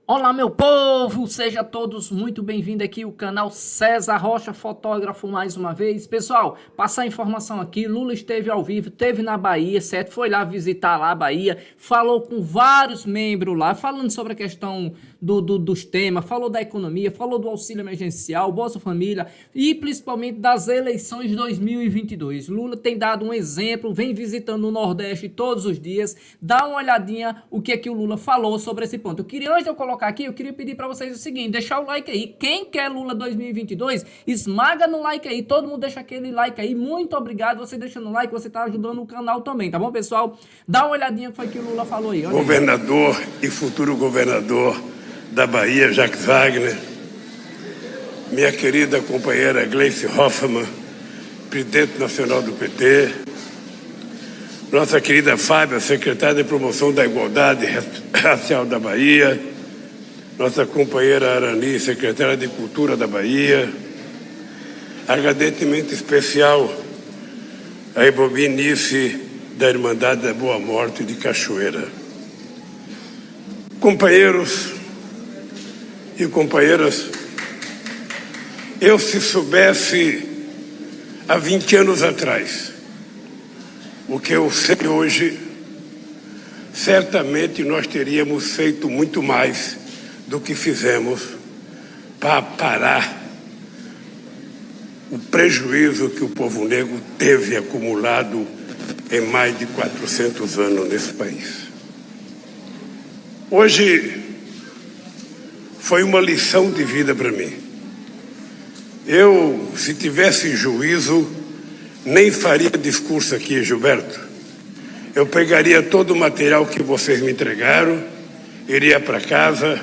Olá, meu povo! Sejam todos muito bem-vindos aqui ao canal César Rocha, fotógrafo, mais uma vez. Pessoal, passar a informação aqui, Lula esteve ao vivo, esteve na Bahia, certo? Foi lá visitar lá a Bahia, falou com vários membros lá, falando sobre a questão dos temas, falou da economia, falou do auxílio emergencial, Bolsa Família e principalmente das eleições de 2022. Lula tem dado um exemplo, vem visitando o Nordeste todos os dias, dá uma olhadinha o que é que o Lula falou sobre esse ponto. Antes de eu colocar aqui, eu queria pedir para vocês o seguinte, deixar o like aí. Quem quer Lula 2022, esmaga no like aí, todo mundo deixa aquele like aí. Muito obrigado, você deixando o like, você tá ajudando o canal também, tá bom, pessoal? Dá uma olhadinha que foi que o Lula falou aí. Governador e futuro governador da Bahia, Jacques Wagner, minha querida companheira Gleice Hoffmann, presidente nacional do PT, nossa querida Fábia, secretária de promoção da igualdade racial da Bahia, nossa companheira Arani, secretária de Cultura da Bahia, agradecimento especial a Ibobinice da Irmandade da Boa Morte de Cachoeira. Companheiros e companheiras, eu se soubesse há 20 anos atrás o que eu sei hoje, certamente nós teríamos feito muito mais do que fizemos para parar o prejuízo que o povo negro teve acumulado em mais de 400 anos nesse país. Hoje foi uma lição de vida para mim. Eu, se tivesse juízo, nem faria discurso aqui, Gilberto. Eu pegaria todo o material que vocês me entregaram, iria para casa,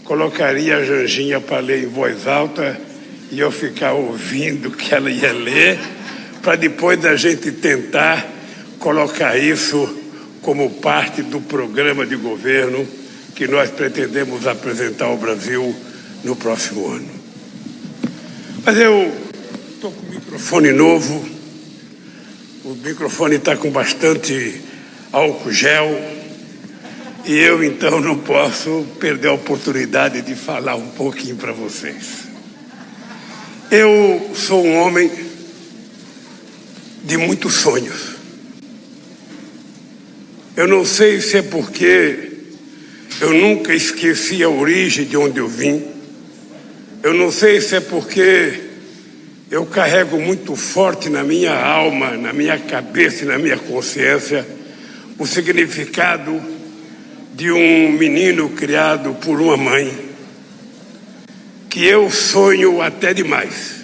colocaria a Janjinha para ler em voz alta e eu ficar ouvindo o que ela ia ler, para depois a gente tentar colocar isso como parte do programa de governo que nós pretendemos apresentar ao Brasil no próximo ano. Mas eu estou com o microfone novo, o microfone está com bastante álcool gel e eu então não posso perder a oportunidade de falar um pouquinho para vocês. Eu sou um homem de muitos sonhos. Eu não sei se é porque eu nunca esqueci a origem de onde eu vim. Eu não sei se é porque eu carrego muito forte na minha alma, na minha cabeça e na minha consciência o significado de um menino criado por uma mãe, que eu sonho até demais.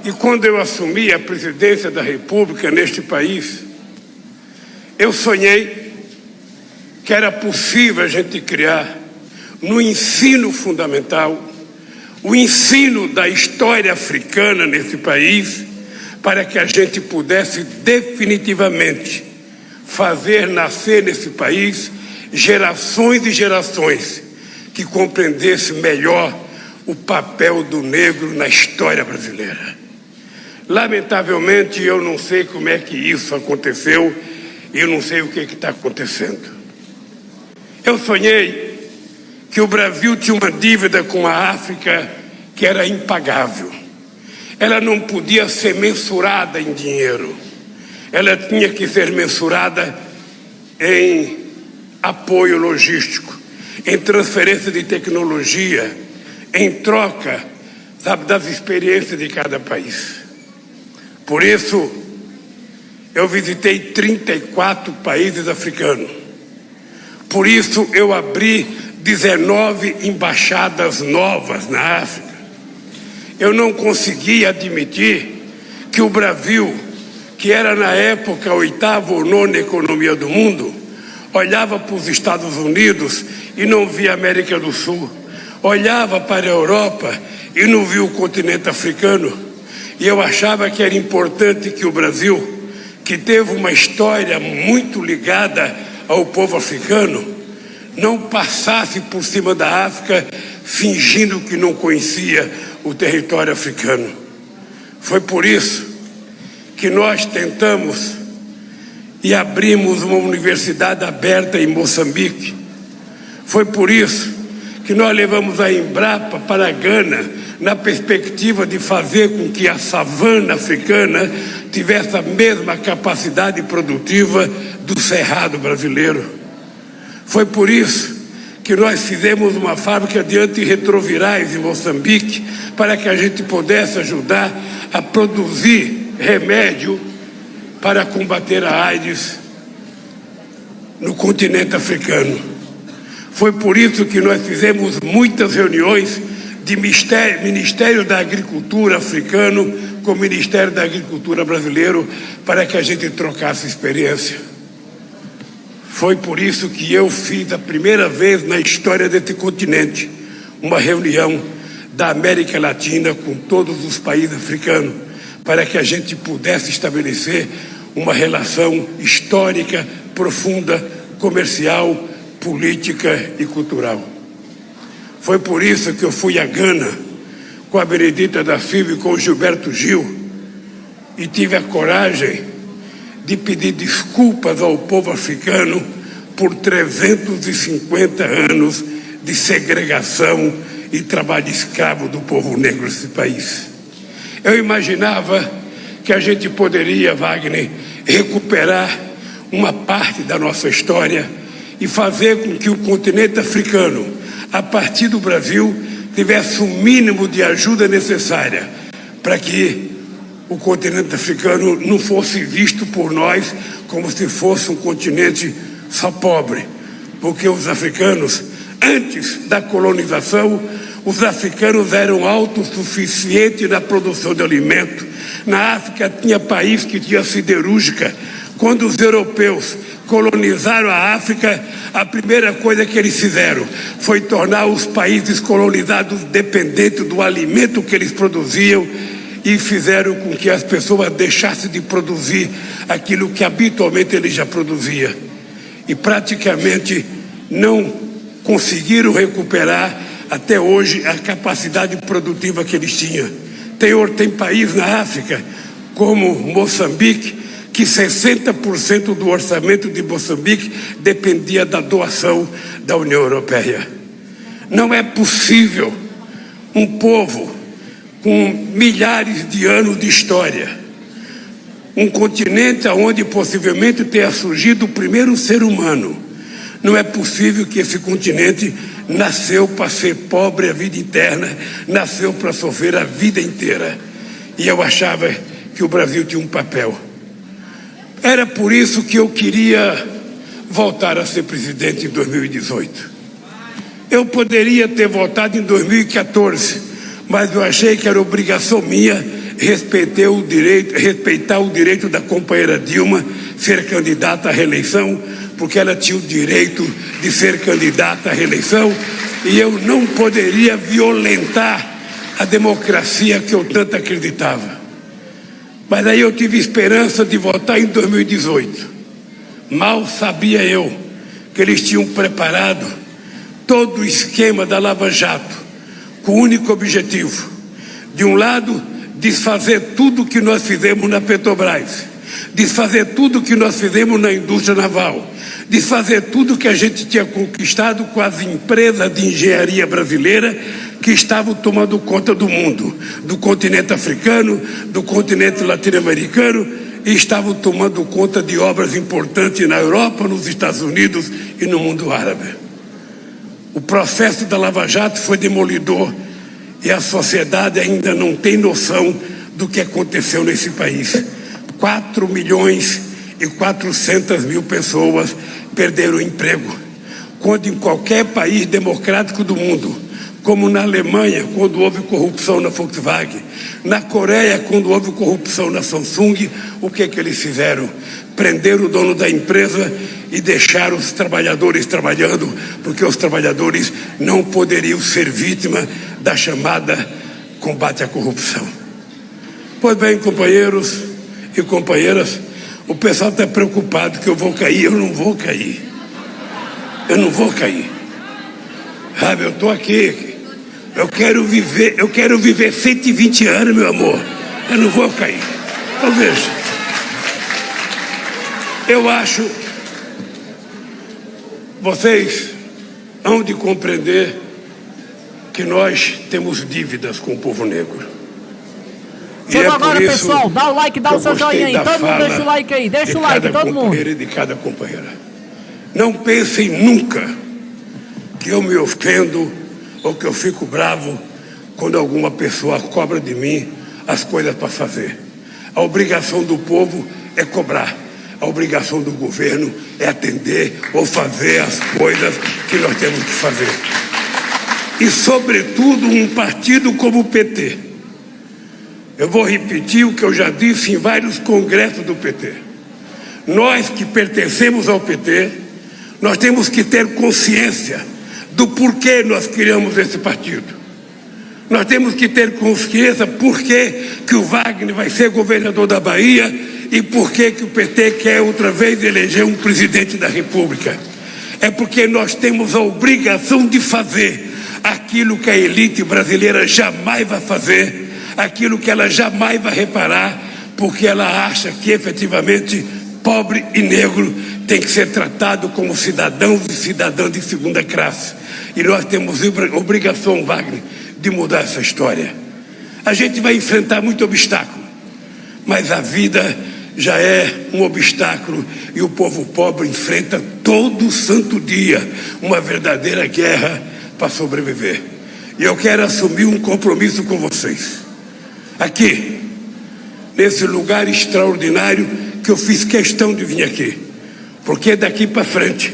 E quando eu assumi a presidência da República neste país, eu sonhei que era possível a gente criar no ensino fundamental o ensino da história africana nesse país, para que a gente pudesse definitivamente fazer nascer nesse país gerações e gerações que compreendessem melhor o papel do negro na história brasileira. Lamentavelmente, eu não sei como é que isso aconteceu e eu não sei o que está acontecendo. Eu sonhei que o Brasil tinha uma dívida com a África que era impagável. Ela não podia ser mensurada em dinheiro. Ela tinha que ser mensurada em apoio logístico, em transferência de tecnologia, em troca, sabe, das experiências de cada país. Por isso, eu visitei 34 países africanos. Por isso, eu abri 19 embaixadas novas na África. Eu não conseguia admitir que o Brasil, que era na época a 8ª ou 9ª economia do mundo, olhava para os Estados Unidos e não via a América do Sul, olhava para a Europa e não via o continente africano. E eu achava que era importante que o Brasil, que teve uma história muito ligada ao povo africano, não passasse por cima da África fingindo que não conhecia o território africano. Foi por isso que nós tentamos e abrimos uma universidade aberta em Moçambique, Foi por isso que nós levamos a Embrapa para a Gana, na perspectiva de fazer com que a savana africana tivesse a mesma capacidade produtiva do cerrado brasileiro. Foi por isso que nós fizemos uma fábrica de antirretrovirais em Moçambique, para que a gente pudesse ajudar a produzir remédio para combater a AIDS no continente africano. Foi por isso que nós fizemos muitas reuniões de Ministério da Agricultura africano com o Ministério da Agricultura brasileiro, para que a gente trocasse experiência. Foi por isso que eu fiz a primeira vez na história desse continente uma reunião da América Latina com todos os países africanos, para que a gente pudesse estabelecer uma relação histórica, profunda, comercial, política e cultural. Foi por isso que eu fui a Gana com a Benedita da Silva e com o Gilberto Gil e tive a coragem de pedir desculpas ao povo africano por 350 anos de segregação e trabalho escravo do povo negro nesse país. Eu imaginava que a gente poderia, Wagner, recuperar uma parte da nossa história e fazer com que o continente africano, a partir do Brasil, tivesse o mínimo de ajuda necessária para que o continente africano não fosse visto por nós como se fosse um continente só pobre, porque os africanos, antes da colonização, os africanos eram autossuficientes na produção de alimento. Na África tinha país que tinha siderúrgica. Quando os europeus colonizaram a África, a primeira coisa que eles fizeram foi tornar os países colonizados dependentes do alimento que eles produziam, e fizeram com que as pessoas deixassem de produzir aquilo que habitualmente eles já produziam. E praticamente não conseguiram recuperar até hoje a capacidade produtiva que eles tinham. Tem país na África, como Moçambique, que 60% do orçamento de Moçambique dependia da doação da União Europeia. Não é possível um povo com milhares de anos de história, um continente onde possivelmente tenha surgido o primeiro ser humano, não é possível que esse continente nasceu para ser pobre a vida interna, nasceu para sofrer a vida inteira. E eu achava que o Brasil tinha um papel. Era por isso que eu queria voltar a ser presidente em 2018. Eu poderia ter votado em 2014, mas eu achei que era obrigação minha respeitar o direito da companheira Dilma ser candidata à reeleição, porque ela tinha o direito de ser candidata à reeleição, e eu não poderia violentar a democracia que eu tanto acreditava. Mas aí eu tive esperança de votar em 2018. Mal sabia eu que eles tinham preparado todo o esquema da Lava Jato, com o único objetivo, de um lado, desfazer tudo que nós fizemos na Petrobras, desfazer tudo que nós fizemos na indústria naval, desfazer tudo que a gente tinha conquistado com as empresas de engenharia brasileira que estavam tomando conta do mundo, do continente africano, do continente latino-americano, e estavam tomando conta de obras importantes na Europa, nos Estados Unidos e no mundo árabe. O processo da Lava Jato foi demolidor e a sociedade ainda não tem noção do que aconteceu nesse país. 4.400.000 pessoas perderam o emprego, quando em qualquer país democrático do mundo, como na Alemanha, quando houve corrupção na Volkswagen, na Coreia, quando houve corrupção na Samsung, o que eles fizeram? Prenderam o dono da empresa e deixaram os trabalhadores trabalhando, porque os trabalhadores não poderiam ser vítima da chamada combate à corrupção. Pois bem, companheiros e companheiras, o pessoal está preocupado que eu vou cair. Eu não vou cair. Eu não vou cair. Sabe, eu estou aqui. Eu quero viver 120 anos, meu amor. Eu não vou cair. Então veja. Eu acho, vocês hão de compreender que nós temos dívidas com o povo negro. Chegou agora, pessoal, dá o like, dá o seu joinha aí, todo mundo deixa o like aí, deixa o like, todo mundo. E de cada companheira. Não pensem nunca que eu me ofendo ou que eu fico bravo quando alguma pessoa cobra de mim as coisas para fazer. A obrigação do povo é cobrar. A obrigação do governo é atender ou fazer as coisas que nós temos que fazer. E, sobretudo, um partido como o PT. Eu vou repetir o que eu já disse em vários congressos do PT. Nós que pertencemos ao PT, nós temos que ter consciência do porquê nós criamos esse partido. Nós temos que ter consciência por que o Wagner vai ser governador da Bahia e por que o PT quer outra vez eleger um presidente da República. É porque nós temos a obrigação de fazer aquilo que a elite brasileira jamais vai fazer, aquilo que ela jamais vai reparar, porque ela acha que efetivamente pobre e negro tem que ser tratado como cidadãos e cidadãs de segunda classe. E nós temos obrigação, Wagner, de mudar essa história. A gente vai enfrentar muito obstáculo, mas a vida já é um obstáculo e o povo pobre enfrenta todo santo dia uma verdadeira guerra para sobreviver. E eu quero assumir um compromisso com vocês. Aqui, nesse lugar extraordinário que eu fiz questão de vir aqui, porque daqui para frente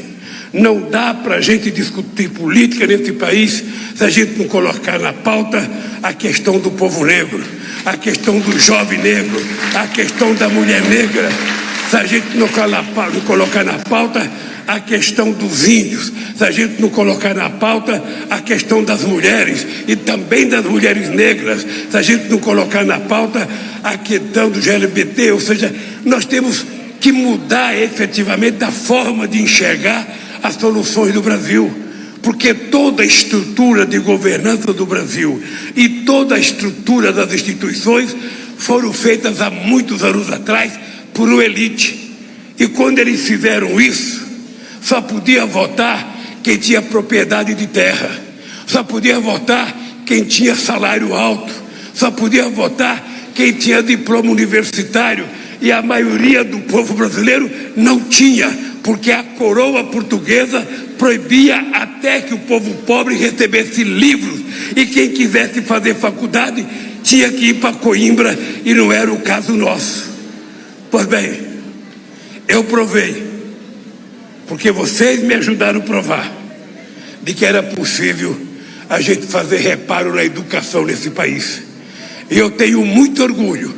não dá para a gente discutir política nesse país se a gente não colocar na pauta a questão do povo negro, a questão do jovem negro, a questão da mulher negra, se a gente não colocar na pauta a questão dos índios, se a gente não colocar na pauta a questão das mulheres e também das mulheres negras, se a gente não colocar na pauta a questão do LGBT, ou seja, nós temos que mudar efetivamente a forma de enxergar as soluções do Brasil, porque toda a estrutura de governança do Brasil e toda a estrutura das instituições foram feitas há muitos anos atrás por uma elite, e quando eles fizeram isso, só podia votar quem tinha propriedade de terra, só podia votar quem tinha salário alto, só podia votar quem tinha diploma universitário, e a maioria do povo brasileiro não tinha, porque a coroa portuguesa proibia até que o povo pobre recebesse livros, e quem quisesse fazer faculdade tinha que ir para Coimbra, e não era o caso nosso. Pois bem, eu provei, porque vocês me ajudaram a provar, de que era possível a gente fazer reparo na educação nesse país. E eu tenho muito orgulho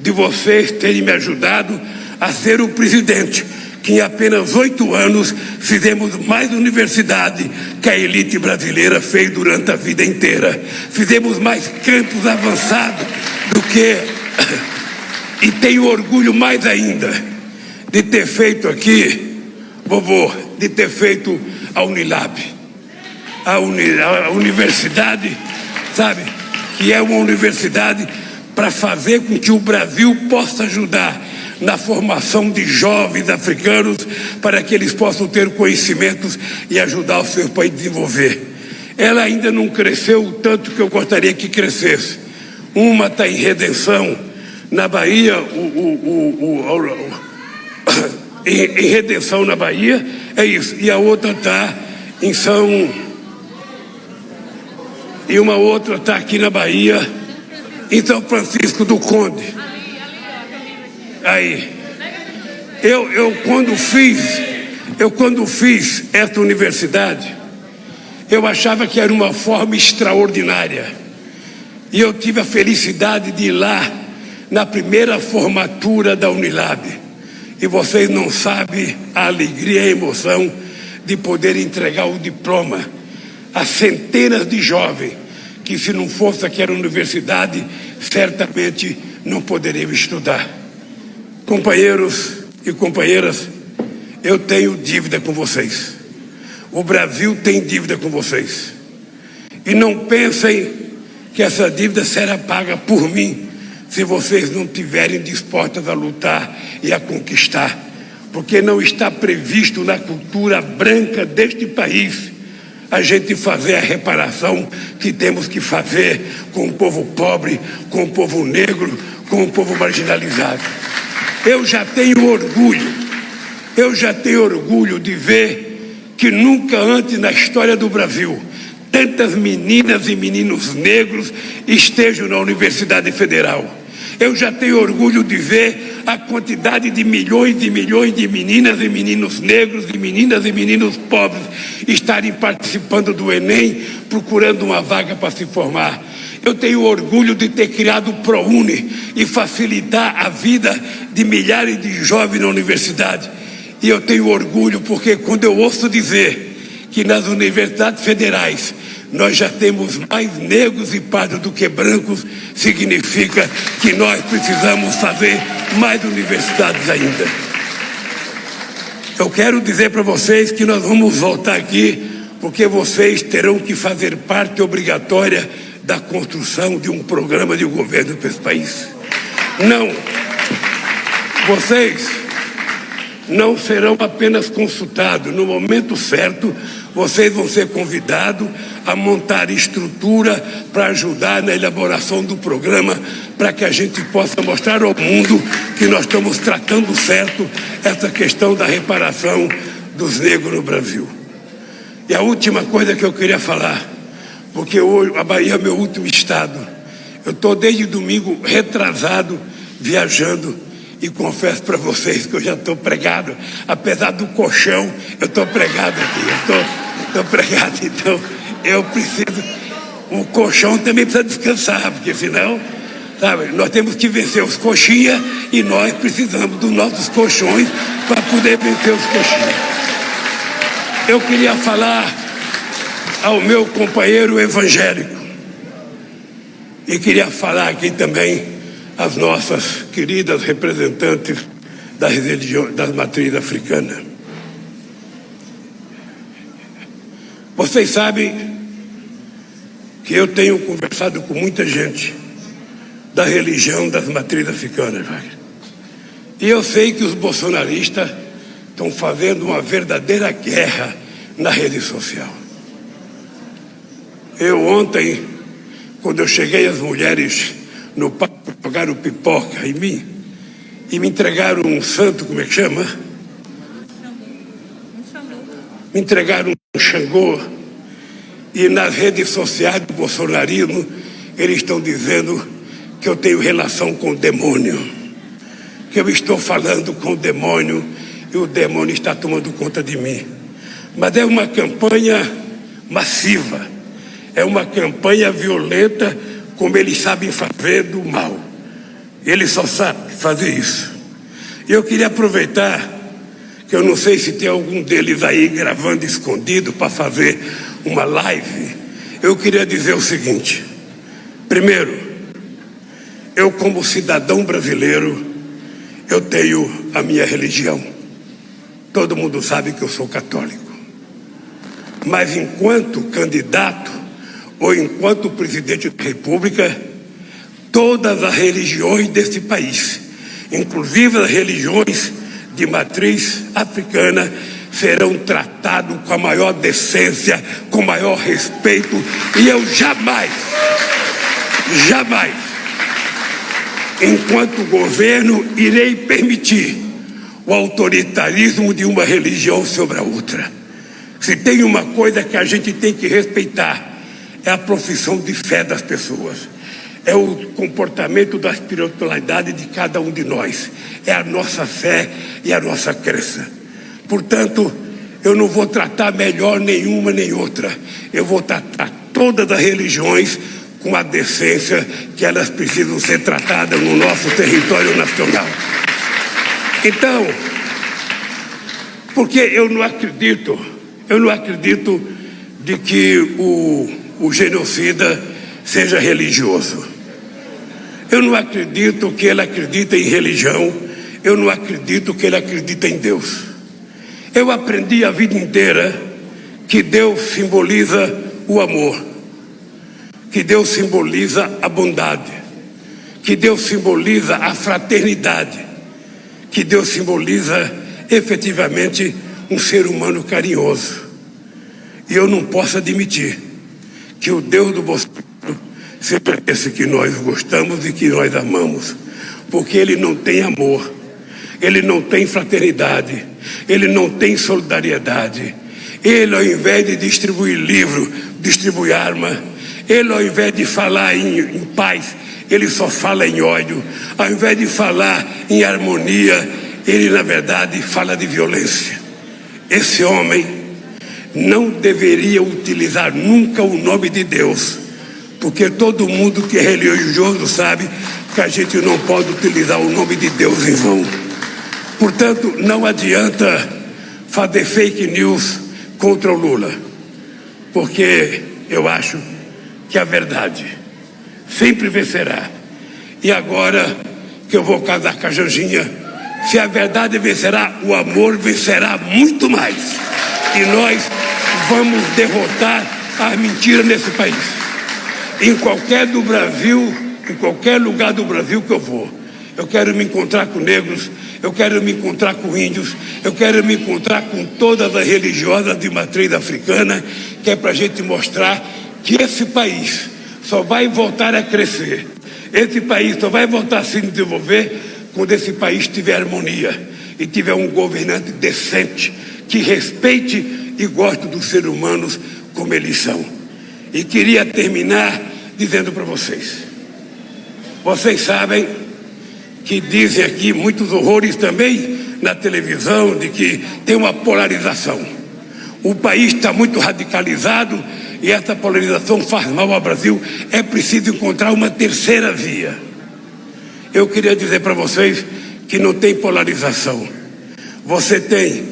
de vocês terem me ajudado a ser o presidente, que em apenas 8 anos fizemos mais universidade que a elite brasileira fez durante a vida inteira. Fizemos mais campos avançados do que... E tenho orgulho mais ainda de ter feito aqui, vovô, de ter feito a Unilab, a universidade, sabe, que é uma universidade para fazer com que o Brasil possa ajudar na formação de jovens africanos, para que eles possam ter conhecimentos e ajudar o seu país a desenvolver. Ela ainda não cresceu o tanto que eu gostaria que crescesse. Uma está em Redenção, na Bahia, em Redenção, na Bahia, é isso. E a outra está em E uma outra está aqui na Bahia, em São Francisco do Conde. Aí, eu quando fiz essa universidade, eu achava que era uma forma extraordinária. E eu tive a felicidade de ir lá na primeira formatura da Unilab. E vocês não sabem a alegria e a emoção de poder entregar o diploma a centenas de jovens que, se não fosse aquela universidade, certamente não poderiam estudar. Companheiros e companheiras, eu tenho dívida com vocês. O Brasil tem dívida com vocês. E não pensem que essa dívida será paga por mim se vocês não estiverem dispostos a lutar e a conquistar. Porque não está previsto na cultura branca deste país a gente fazer a reparação que temos que fazer com o povo pobre, com o povo negro, com o povo marginalizado. Eu já tenho orgulho de ver que nunca antes na história do Brasil tantas meninas e meninos negros estejam na Universidade Federal. Eu já tenho orgulho de ver a quantidade de milhões de meninas e meninos negros, de meninas e meninos pobres estarem participando do Enem, procurando uma vaga para se formar. Eu tenho orgulho de ter criado o ProUni e facilitar a vida de milhares de jovens na universidade. E eu tenho orgulho porque quando eu ouço dizer que nas universidades federais nós já temos mais negros e pardos do que brancos, significa que nós precisamos fazer mais universidades ainda. Eu quero dizer para vocês que nós vamos voltar aqui porque vocês terão que fazer parte obrigatória da construção de um programa de governo para esse país. Vocês não serão apenas consultados. No momento certo, vocês vão ser convidados a montar estrutura para ajudar na elaboração do programa, para que a gente possa mostrar ao mundo que nós estamos tratando certo essa questão da reparação dos negros no Brasil. E a última coisa que eu queria falar, porque hoje a Bahia é meu último estado. Eu estou desde domingo retrasado, viajando, e confesso para vocês que eu já estou pregado, apesar do colchão, eu estou pregado aqui, estou pregado, então eu preciso, o colchão também precisa descansar, porque senão, sabe, nós temos que vencer os coxinhas e nós precisamos dos nossos colchões para poder vencer os coxinhas. Eu queria falar ao meu companheiro evangélico e queria falar aqui também as nossas queridas representantes das religiões, das matrizes africanas. Vocês sabem que eu tenho conversado com muita gente da religião das matrizes africanas, e eu sei que os bolsonaristas estão fazendo uma verdadeira guerra na rede social. Eu ontem, quando eu cheguei, as mulheres no palco jogaram pipoca em mim e me entregaram um santo, como é que chama? Me entregaram um Xangô, e nas redes sociais do bolsonarismo eles estão dizendo que eu tenho relação com o demônio, que eu estou falando com o demônio e o demônio está tomando conta de mim. Mas é uma campanha massiva, é uma campanha violenta, como eles sabem fazer do mal. Eles só sabem fazer isso. E eu queria aproveitar, que eu não sei se tem algum deles aí gravando escondido para fazer uma live. Eu queria dizer o seguinte: primeiro, eu como cidadão brasileiro, eu tenho a minha religião. Todo mundo sabe que eu sou católico. Mas enquanto candidato ou enquanto presidente da República, todas as religiões desse país, inclusive as religiões de matriz africana, serão tratadas com a maior decência, com o maior respeito, e eu jamais, enquanto governo, irei permitir o autoritarismo de uma religião sobre a outra. Se tem uma coisa que a gente tem que respeitar, é a profissão de fé das pessoas, é o comportamento da espiritualidade de cada um de nós, é a nossa fé e a nossa crença. Portanto, eu não vou tratar melhor nenhuma nem outra, eu vou tratar todas as religiões com a decência que elas precisam ser tratadas no nosso território nacional. Então, porque eu não acredito de que o genocida seja religioso. Eu não acredito que ele acredita em religião, eu não acredito que ele acredita em Deus. Eu aprendi a vida inteira que Deus simboliza o amor, que Deus simboliza a bondade, que Deus simboliza a fraternidade, que Deus simboliza efetivamente um ser humano carinhoso. E eu não posso admitir que o Deus do Bolsonaro seja esse que nós gostamos e que nós amamos, porque ele não tem amor, ele não tem fraternidade, ele não tem solidariedade. Ele, ao invés de distribuir livro, distribui arma. Ele, ao invés de falar em paz, ele só fala em ódio. Ao invés de falar em harmonia, ele, na verdade, fala de violência. Esse homem não deveria utilizar nunca o nome de Deus, porque todo mundo que é religioso sabe que a gente não pode utilizar o nome de Deus em vão. Portanto, não adianta fazer fake news contra o Lula, porque eu acho que a verdade sempre vencerá. E agora que eu vou casar com a Janjinha, se a verdade vencerá, o amor vencerá muito mais. E nós vamos derrotar a mentira nesse país. Em qualquer do Brasil, em qualquer lugar do Brasil que eu vou, eu quero me encontrar com negros, eu quero me encontrar com índios, eu quero me encontrar com todas as religiosas de matriz africana, que é para a gente mostrar que esse país só vai voltar a crescer, esse país só vai voltar a se desenvolver quando esse país tiver harmonia e tiver um governante decente, que respeite e goste dos seres humanos como eles são. E queria terminar dizendo para vocês, vocês sabem que dizem aqui muitos horrores também na televisão, de que tem uma polarização. O país está muito radicalizado e essa polarização faz mal ao Brasil. É preciso encontrar uma terceira via. Eu queria dizer para vocês que não tem polarização. Você tem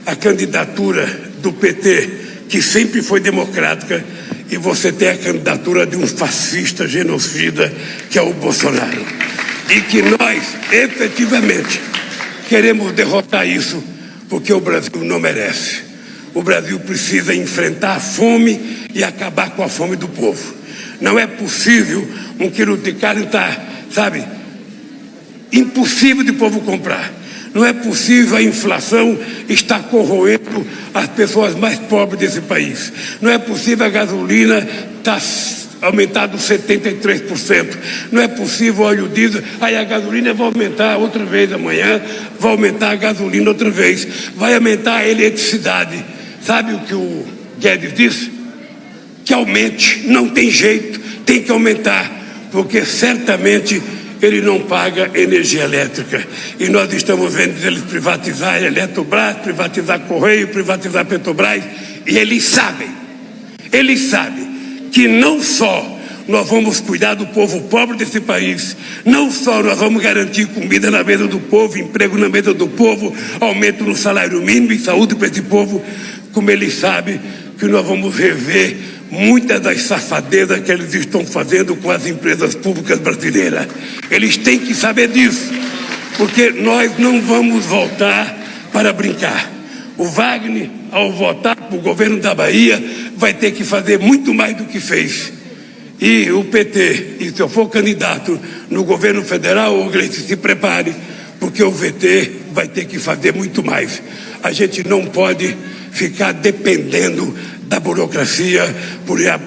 a candidatura do PT, que sempre foi democrática, e você tem a candidatura de um fascista genocida, que é o Bolsonaro. E que nós, efetivamente, queremos derrotar isso, porque o Brasil não merece. O Brasil precisa enfrentar a fome e acabar com a fome do povo. Não é possível um quilo de carne impossível de o povo comprar. Não é possível a inflação estar corroendo as pessoas mais pobres desse país. Não é possível a gasolina estar aumentado 73%. Não é possível o óleo diesel. Aí a gasolina vai aumentar outra vez amanhã, vai aumentar a gasolina outra vez, vai aumentar a eletricidade. Sabe o que o Guedes disse? Que aumente, não tem jeito, tem que aumentar, porque certamente ele não paga energia elétrica. E nós estamos vendo eles privatizar a Eletrobras, privatizar Correio, privatizar Petrobras, e eles sabem que não só nós vamos cuidar do povo pobre desse país, não só nós vamos garantir comida na mesa do povo, emprego na mesa do povo, aumento no salário mínimo e saúde para esse povo, como eles sabem que nós vamos rever muitas das safadezas que eles estão fazendo com as empresas públicas brasileiras. Eles têm que saber disso, porque nós não vamos voltar para brincar. O Wagner, ao votar para o governo da Bahia, vai ter que fazer muito mais do que fez. E o PT, e se eu for candidato no governo federal, o Gleice se prepare, porque o VT vai ter que fazer muito mais. A gente não pode ficar dependendo da burocracia, porque a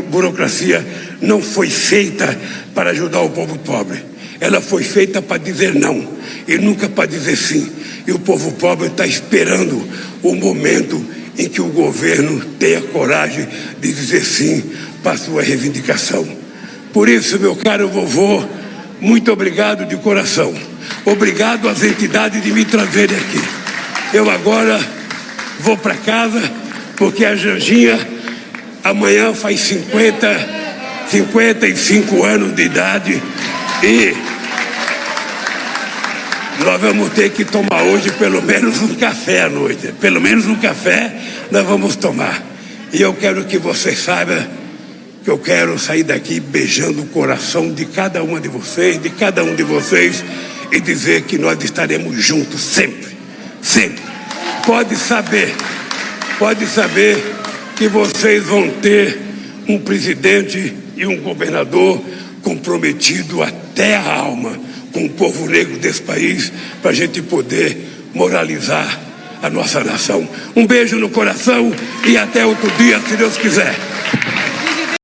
burocracia não foi feita para ajudar o povo pobre. Ela foi feita para dizer não e nunca para dizer sim. E o povo pobre está esperando o momento em que o governo tenha coragem de dizer sim para a sua reivindicação. Por isso, meu caro vovô, muito obrigado de coração. Obrigado às entidades de me trazerem aqui. Eu agora vou para casa, porque a Janjinha amanhã faz 55 anos de idade e nós vamos ter que tomar hoje pelo menos um café à noite. Pelo menos um café nós vamos tomar. E eu quero que você saiba que eu quero sair daqui beijando o coração de cada uma de vocês, de cada um de vocês, e dizer que nós estaremos juntos sempre, sempre. Pode saber que vocês vão ter um presidente e um governador comprometido até a alma com o povo negro desse país, para a gente poder moralizar a nossa nação. Um beijo no coração e até outro dia, se Deus quiser.